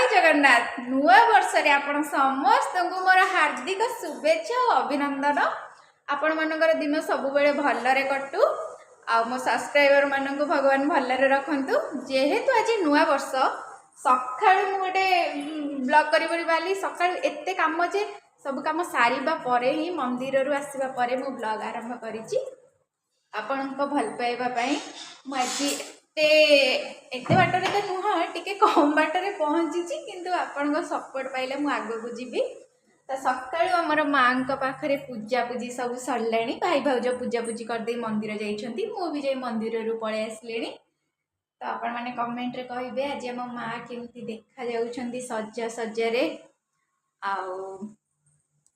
जय जगन्नाथ नुआ वर्ष रे आपण समस्त को मोर हार्दिक शुभेच्छा और अभिनंदन। आपण मानकर दिन सब बेले भलरे कटू आ मो सब्सक्राइबर मान को भगवान भलरे रखंतु। जेहेतु आज नुआ वर्ष सकाळ मु गोटे ब्लॉग करी बाली सकाळ एते काम जे सब काम सारिबा परे ही मंदिर रु आसीबा परे मु ब्लॉग आरंभ करिछि। आपण को भल पाइबा पई मु आज एते बाटर तो नुह टिके कम बाटर पहुँची किंतु आपण सपोर्ट पाइले मु आगो को जीवी। तो सकाळु आमर माँ पाखे पूजा पूजी सब सरला भाई भाउज पूजा पूजी करदे मंदिर जाइछंती मु भी जाई मंदिर रु पळे आसलेनी। तो आपण माने कमेंट रे कहिबे आज हम माँ केमती देखा जाउछंती सज्जा सज्जारे आउ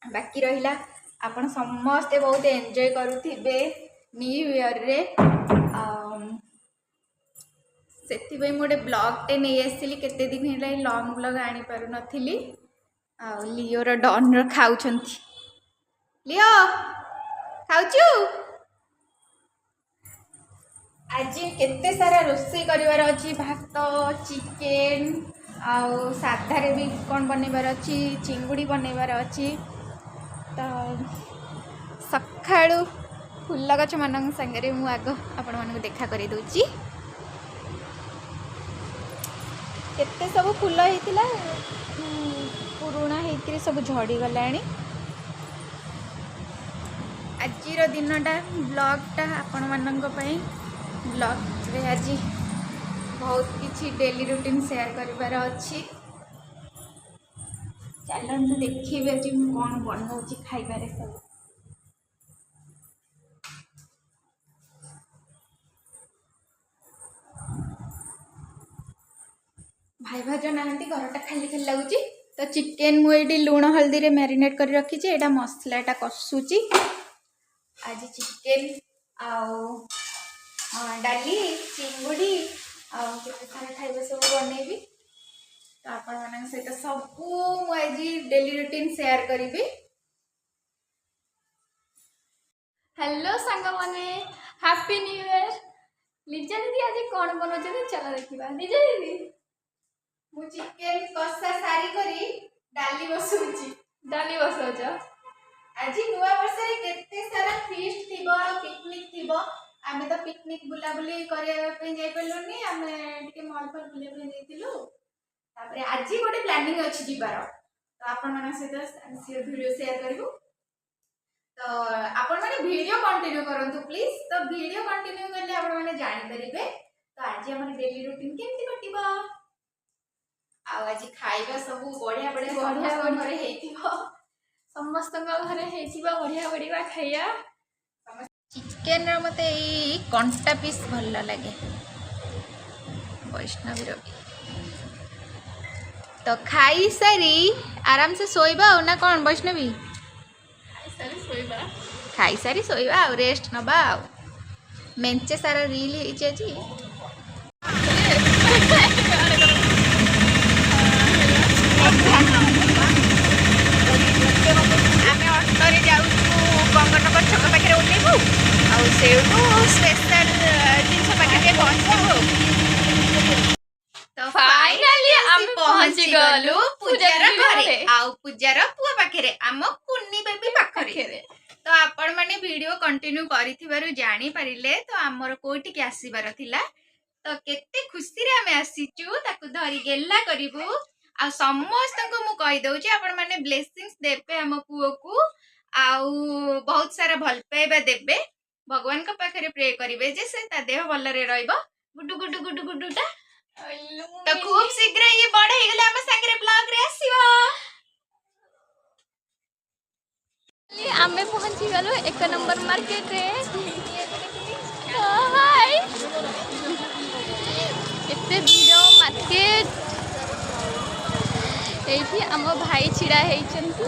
बाकी रहिला आपण समस्ते बहुत एंजॉय करूथिबे न्यू ईयर रे। से मोटे ब्लॉगटे नहीं आसली केते दिन है लॉन्ग ब्लॉग आनी पारु नथिली। लिओर डन खाऊ लिओ खाऊचु आज केते सारा रोषे करिवार अछि भात चिकेन आउ साधारे भी कौन बनइबार अछि चिंगुड़ी बनइबार अछि। तो सकाळु फुल गछ मान संगे मु आग आपण मानक देखा करि दउची। केते सब फुल होइतिला पुराणा हेकरी सब झड़ी गलानी। आजिर दिनटा ब्लॉगटा आपण मानक पई ब्लॉग रे आज बहुत किछि डेली रूटीन शेयर करिवार अछि। चलंतु देखिबे आज मु कोन बनौछि खाइबारे सब। भाई भाज ना घरटा खाली खाली लगुच। तो चिकेन मुझे लुण हल्दी रे मैरिनेट कर रखी एटा मसलाटा कषुची। आज चिकेन डाली चिंगुड़ी आते सारा खाଇବା सब बनैबी। तो आपण मान सहित सब आज डेली रूटीन शेयर करी। हेलो सांग माने हैप्पी न्यू ईयर। लिजा दीदी आज कौन बनाउछन चलो देखिबा। लिजा दीदी मु चिकेन कषा सारी करी डाली बसौची। डाली बसौच आज नुआ वर्ष रे केते सारा फीस्ट थिबो पिकनिक थिबो। आमे तो पिकनिक बुला बुली करिया पे जाय पेलोनी आमे टिके मॉल पर बुले पे जैतिलु। तापरे आज गोटे प्लानिंग अछि जिबार। तो आपण माने से वीडियो शेयर करबो। तो आपण माने वीडियो कंटिन्यू करंतु प्लीज। तो वीडियो कंटिन्यू करले आपण माने जानि परिबे तो आज हमर डेली रूटीन केमती कटिबो। आज खाइबा सब बढ़िया बढ़िया घरे हेतिबो समस्त घरे हेतिबो बढ़िया बढ़िया खाइया। चिकेन रो मते ई कंटा पीस भल लागे वैष्णवी रो। तो खाई सारी आराम से सोइबा ना कौन वैष्णवी खाई सारी सोइबा रेस्ट नबा। मेंचे सारा रील हेछि जी। आमे ऑटोरे जाऊ कंगनगर छक पाखे ओल्लेबू आउ स्पेशल जिन पाखे पहुँचू। तो फाइनली आम पहुँच गलु पूजार घरे आउ पूजार पुआ पाखे आम कुन्नी बेबी पाखरे। तो आपण माने वीडियो कंटिन्यू करिथिबारु जानि परिले तो आमर कोटिके आसीबार थिला। तो केते खुशी रे आमे आसीचु ताकू धरी गेला करिवु आ समस्त को मु कहि दउची आपण माने ब्लेसिंग्स देबे हम पुओ को आउ बहुत सारा भल पाइबा देबे। भगवान का पाखरे प्रे करिवे जे से ता देह भल रे रहइबो। गुडु गुडु गुडु गुडुटा तो खूब शीघ्र ये बड़ हे गेले हम संगे ब्लॉग रे आसीबो। आमे पहुंची गलो 1 नंबर मार्केट रे। हाय एते भीड़ मार्केट एठी हम भाई छिड़ा हेइचंती।